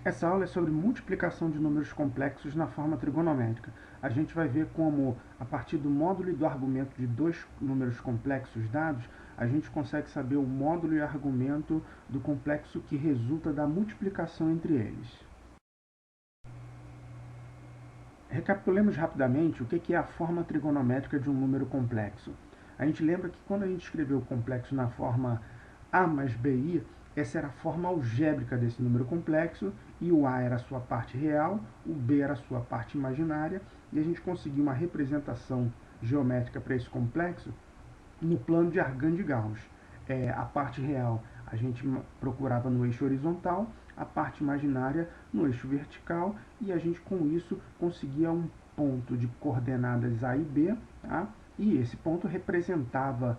Essa aula é sobre multiplicação de números complexos na forma trigonométrica. A gente vai ver como, a partir do módulo e do argumento de dois números complexos dados, a gente consegue saber o módulo e argumento do complexo que resulta da multiplicação entre eles. Recapitulemos rapidamente o que é a forma trigonométrica de um número complexo. A gente lembra que quando a gente escreveu o complexo na forma a mais bi, essa era a forma algébrica desse número complexo, e o a era a sua parte real, o b era a sua parte imaginária, e a gente conseguiu uma representação geométrica para esse complexo no plano de Argand de Gauss. A parte real a gente procurava no eixo horizontal, a parte imaginária no eixo vertical, e a gente com isso conseguia um ponto de coordenadas A e B, tá? E esse ponto representava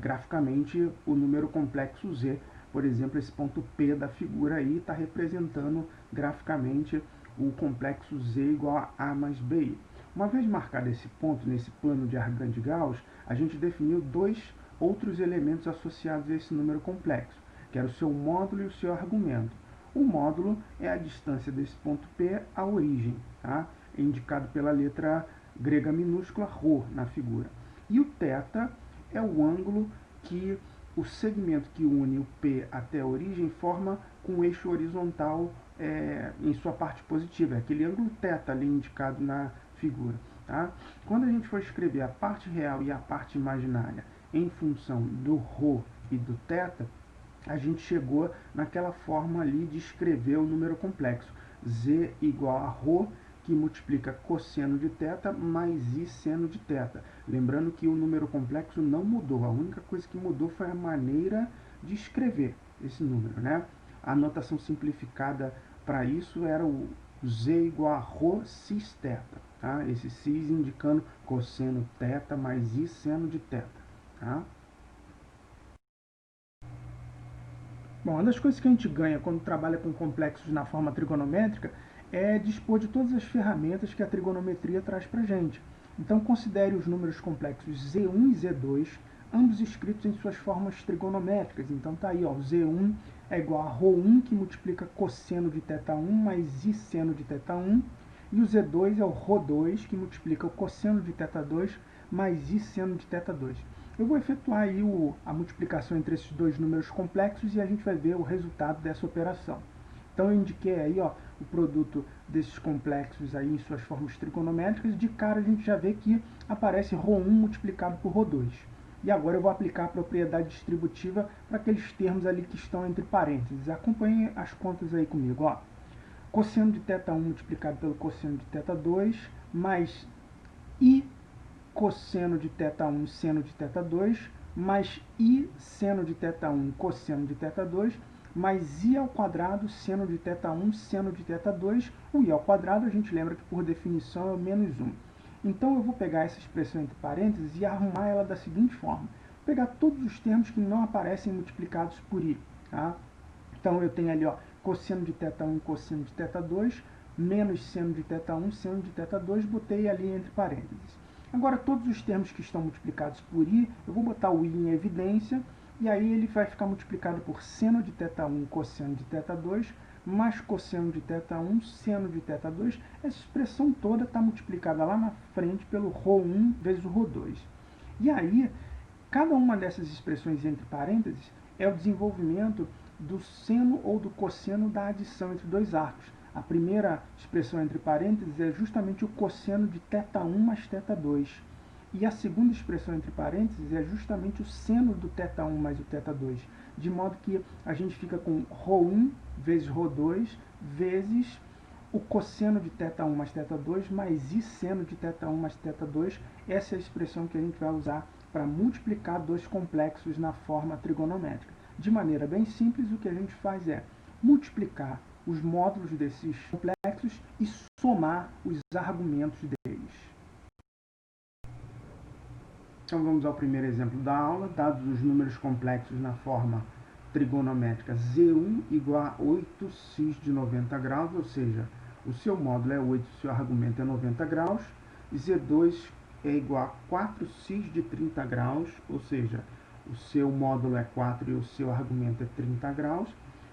graficamente o número complexo Z. Por exemplo, esse ponto P da figura aí está representando graficamente o complexo Z igual a mais BI. Uma vez marcado esse ponto nesse plano de Argand de Gauss, a gente definiu dois outros elementos associados a esse número complexo, que era o seu módulo e o seu argumento. O módulo é a distância desse ponto P à origem, tá? Indicado pela letra grega minúscula ρ na figura. E o θ é o ângulo que o segmento que une o P até a origem forma com o eixo horizontal em sua parte positiva. É aquele ângulo θ ali indicado na figura. Tá? Quando a gente for escrever a parte real e a parte imaginária em função do ρ e do θ, a gente chegou naquela forma ali de escrever o número complexo. Z igual a ρ, que multiplica cosseno de θ mais i seno de θ. Lembrando que o número complexo não mudou, a única coisa que mudou foi a maneira de escrever esse número, né? A notação simplificada para isso era o z igual a ρ cis θ. Tá? Esse cis indicando cosseno θ mais i seno de θ. Tá? Bom, uma das coisas que a gente ganha quando trabalha com complexos na forma trigonométrica é dispor de todas as ferramentas que a trigonometria traz para a gente. Então, considere os números complexos Z1 e Z2, ambos escritos em suas formas trigonométricas. Então, tá aí, ó, Z1 é igual a ρ1, que multiplica cosseno de θ1 mais i seno de θ1, e o Z2 é o ρ2, que multiplica o cosseno de θ2 mais i seno de θ2. Eu vou efetuar aí a multiplicação entre esses dois números complexos e a gente vai ver o resultado dessa operação. Então eu indiquei aí, ó, o produto desses complexos aí em suas formas trigonométricas. De cara a gente já vê que aparece ρ1 multiplicado por ρ2. E agora eu vou aplicar a propriedade distributiva para aqueles termos ali que estão entre parênteses. Acompanhem as contas aí comigo, ó. Cosseno de θ1 multiplicado pelo cosseno de θ2 mais i cosseno de θ1 seno de θ2 mais i seno de θ1 cosseno de θ2 mais i ao quadrado seno de θ1 seno de θ2. O i ao quadrado a gente lembra que por definição é o menos 1. Então eu vou pegar essa expressão entre parênteses e arrumar ela da seguinte forma. Vou pegar todos os termos que não aparecem multiplicados por i. Tá? Então eu tenho ali, ó, cosseno de θ1 cosseno de θ2 menos seno de θ1 seno de θ2, botei ali entre parênteses. Agora, todos os termos que estão multiplicados por i, eu vou botar o i em evidência, e aí ele vai ficar multiplicado por seno de θ1 cosseno de θ2, mais cosseno de θ1 seno de θ2. Essa expressão toda está multiplicada lá na frente pelo ρ1 vezes o ρ2. E aí, cada uma dessas expressões entre parênteses é o desenvolvimento do seno ou do cosseno da adição entre dois arcos. A primeira expressão entre parênteses é justamente o cosseno de θ1 mais θ2. E a segunda expressão entre parênteses é justamente o seno do θ1 mais o θ2. De modo que a gente fica com ρ1 vezes ρ2 vezes o cosseno de θ1 mais θ2 mais i seno de θ1 mais θ2. Essa é a expressão que a gente vai usar para multiplicar dois complexos na forma trigonométrica. De maneira bem simples, o que a gente faz é multiplicar os módulos desses complexos e somar os argumentos deles. Então vamos ao primeiro exemplo da aula. Dados os números complexos na forma trigonométrica, Z1 igual a 8 de 90 graus, ou seja, o seu módulo é 8, o seu argumento é 90 graus. Z2 é igual a 4 de 30 graus, ou seja, o seu módulo é 4 e o seu argumento é 30 graus.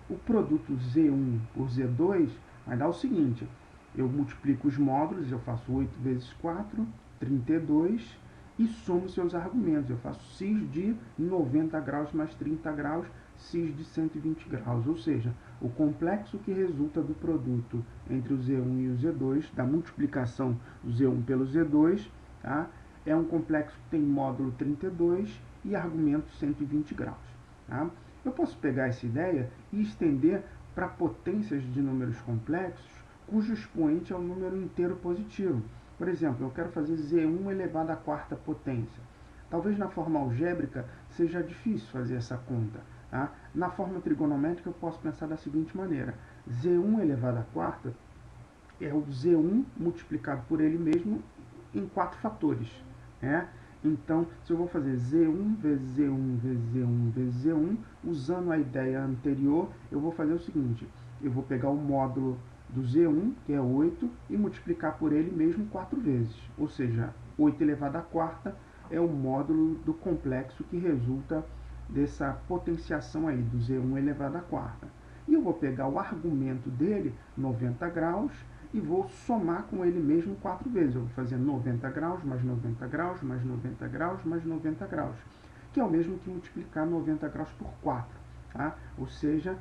O produto Z1 por Z2 vai dar o seguinte: eu multiplico os módulos, eu faço 8 vezes 4, 32, e somo seus argumentos. Eu faço x de 90 graus mais 30 graus, x de 120 graus. Ou seja, o complexo que resulta do produto entre o Z1 e o Z2, da multiplicação do Z1 pelo Z2, tá? É um complexo que tem módulo 32 e argumento 120 graus. Tá? Eu posso pegar essa ideia e estender para potências de números complexos cujo expoente é um número inteiro positivo. Por exemplo, eu quero fazer Z1 elevado à quarta potência. Talvez na forma algébrica seja difícil fazer essa conta. Tá? Na forma trigonométrica eu posso pensar da seguinte maneira: Z1 elevado à quarta é o Z1 multiplicado por ele mesmo em 4 fatores. Né? Então, se eu vou fazer Z1 vezes Z1 vezes Z1 vezes Z1, usando a ideia anterior, eu vou fazer o seguinte: eu vou pegar o módulo do Z1, que é 8, e multiplicar por ele mesmo 4 vezes. Ou seja, 8 elevado à quarta é o módulo do complexo que resulta dessa potenciação aí, do Z1 elevado à quarta. E eu vou pegar o argumento dele, 90 graus, e vou somar com ele mesmo 4 vezes. Eu vou fazer 90 graus, mais 90 graus, mais 90 graus, mais 90 graus, que é o mesmo que multiplicar 90 graus por 4. Tá? Ou seja,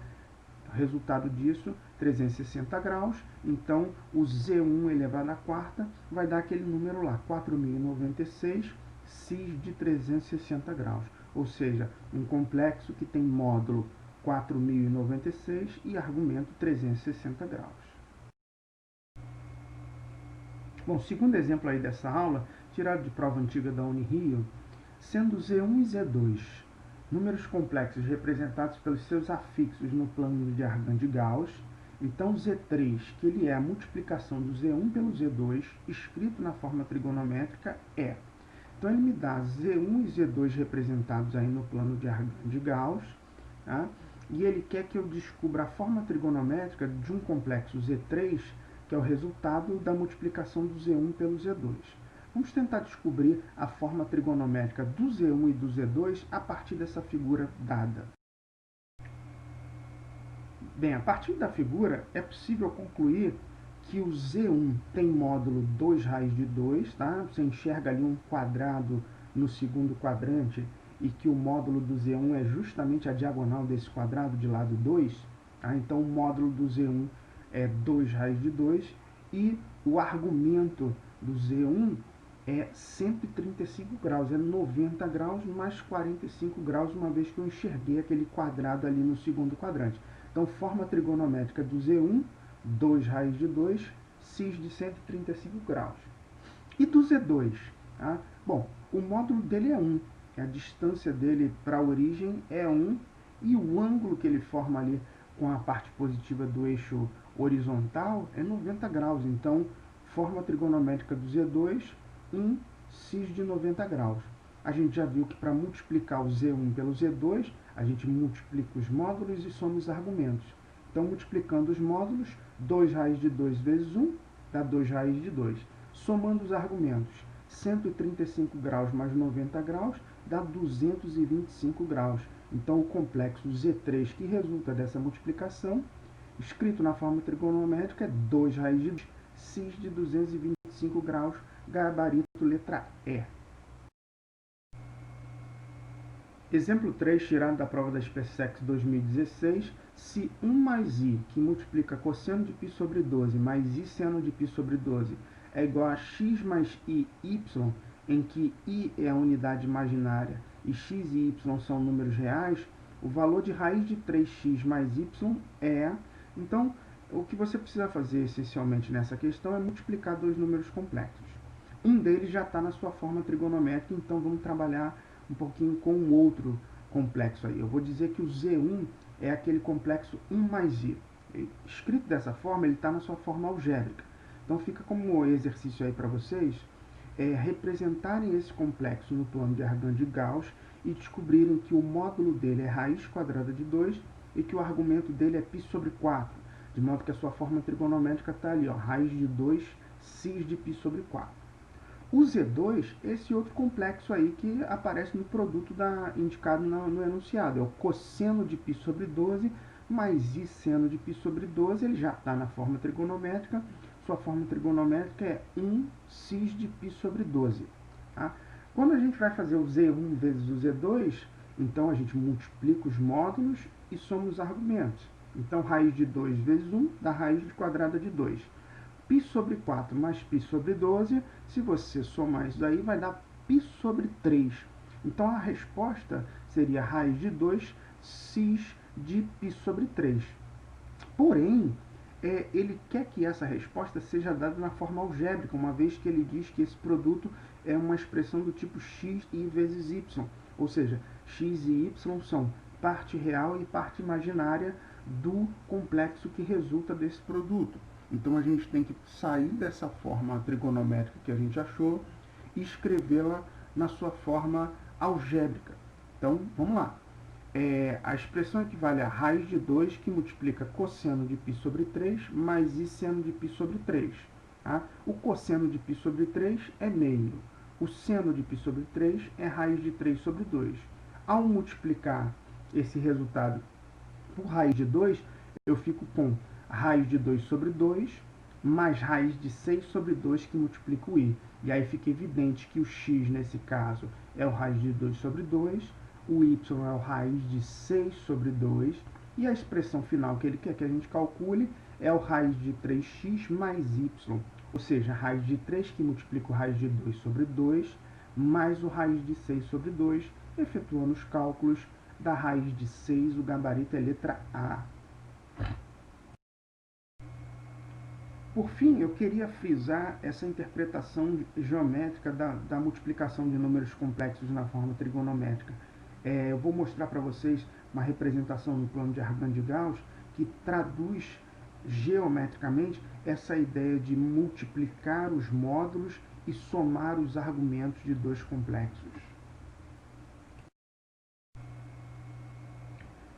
resultado disso, 360 graus. Então, o Z1 elevado à quarta vai dar aquele número lá, 4.096 x de 360 graus. Ou seja, um complexo que tem módulo 4.096 e argumento 360 graus. Bom, segundo exemplo aí dessa aula, tirado de prova antiga da Unirio, sendo Z1 e Z2 números complexos representados pelos seus afixos no plano de Argand de Gauss, então Z3, que ele é a multiplicação do Z1 pelo Z2, escrito na forma trigonométrica, é. Então ele me dá Z1 e Z2 representados aí no plano de Argand de Gauss, tá? E ele quer que eu descubra a forma trigonométrica de um complexo Z3, que é o resultado da multiplicação do Z1 pelo Z2. Vamos tentar descobrir a forma trigonométrica do Z1 e do Z2 a partir dessa figura dada. Bem, a partir da figura é possível concluir que o Z1 tem módulo 2 raiz de 2, tá? Você enxerga ali um quadrado no segundo quadrante e que o módulo do Z1 é justamente a diagonal desse quadrado de lado 2. Tá? Então o módulo do Z1 é 2 raiz de 2 e o argumento do Z1 é 135 graus, é 90 graus mais 45 graus, uma vez que eu enxerguei aquele quadrado ali no segundo quadrante. Então, forma trigonométrica do Z1, 2 raiz de 2, x de 135 graus. E do Z2? Tá? Bom, o módulo dele é 1, a distância dele para a origem é 1, e o ângulo que ele forma ali com a parte positiva do eixo horizontal é 90 graus. Então, forma trigonométrica do Z2, 1 x de 90 graus. A gente já viu que para multiplicar o Z1 pelo Z2, a gente multiplica os módulos e soma os argumentos. Então, multiplicando os módulos, 2 raiz de 2 vezes 1 dá 2 raiz de 2. Somando os argumentos, 135 graus mais 90 graus dá 225 graus. Então, o complexo Z3 que resulta dessa multiplicação, escrito na forma trigonométrica, é 2 raiz de 2, x de 225 graus, gabarito letra E. Exemplo 3, tirado da prova da SpaceX 2016, se 1 mais i, que multiplica cosseno de π sobre 12, mais i seno de π sobre 12, é igual a x mais i, y, em que i é a unidade imaginária e x e y são números reais, o valor de raiz de 3x mais y é... Então, o que você precisa fazer essencialmente nessa questão é multiplicar dois números complexos. Um deles já está na sua forma trigonométrica, então vamos trabalhar um pouquinho com o outro complexo aí. Eu vou dizer que o Z1 é aquele complexo 1 mais i. Escrito dessa forma, ele está na sua forma algébrica. Então fica como exercício aí para vocês representarem esse complexo no plano de Argand de Gauss e descobrirem que o módulo dele é raiz quadrada de 2 e que o argumento dele é π sobre 4, de modo que a sua forma trigonométrica está ali, ó, raiz de 2, x de π sobre 4. O Z2, esse outro complexo aí que aparece no produto indicado no enunciado, é o cosseno de π sobre 12 mais I seno de π sobre 12, ele já está na forma trigonométrica. Sua forma trigonométrica é 1 cis de π sobre 12. Tá? Quando a gente vai fazer o Z1 vezes o Z2, então a gente multiplica os módulos e soma os argumentos. Então, raiz de 2 vezes 1 dá raiz quadrada de 2. π sobre 4 mais π sobre 12, se você somar isso daí, vai dar π sobre 3. Então, a resposta seria raiz de 2 cis de π sobre 3. Porém, ele quer que essa resposta seja dada na forma algébrica, uma vez que ele diz que esse produto é uma expressão do tipo x i vezes y, ou seja, x e y são parte real e parte imaginária do complexo que resulta desse produto. Então a gente tem que sair dessa forma trigonométrica que a gente achou e escrevê-la na sua forma algébrica. Então, vamos lá. A expressão equivale a raiz de 2 que multiplica cosseno de π sobre 3 mais I seno de π sobre 3. Tá? O cosseno de π sobre 3 é meio. O seno de π sobre 3 é raiz de 3 sobre 2. Ao multiplicar esse resultado por raiz de 2, eu fico com raiz de 2 sobre 2 mais raiz de 6 sobre 2 que multiplica o I. E aí fica evidente que o x, nesse caso, é o raiz de 2 sobre 2, o y é o raiz de 6 sobre 2, e a expressão final que ele quer que a gente calcule é o raiz de 3x mais y, ou seja, a raiz de 3 que multiplica o raiz de 2 sobre 2, mais o raiz de 6 sobre 2, efetuando os cálculos da raiz de 6, o gabarito é letra A. Por fim, eu queria frisar essa interpretação geométrica da multiplicação de números complexos na forma trigonométrica. Eu vou mostrar para vocês uma representação no plano de Argand de Gauss que traduz geometricamente essa ideia de multiplicar os módulos e somar os argumentos de dois complexos.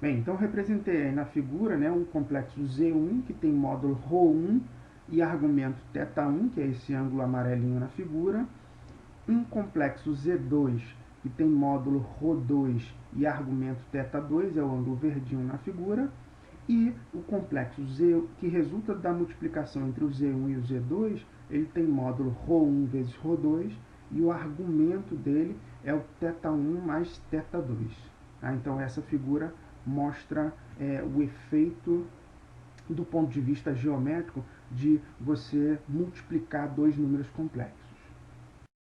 Bem, então representei aí na figura, né, um complexo Z1 que tem módulo ρ1 e argumento θ1, que é esse ângulo amarelinho na figura. Um complexo Z2 que tem módulo ρ2 e argumento θ2, é o ângulo verdinho na figura. E o complexo Z, que resulta da multiplicação entre o Z1 e o Z2, ele tem módulo ρ1 vezes ρ2, e o argumento dele é o θ1 mais θ2. Tá? Então, essa figura mostra o efeito do ponto de vista geométrico de você multiplicar dois números complexos.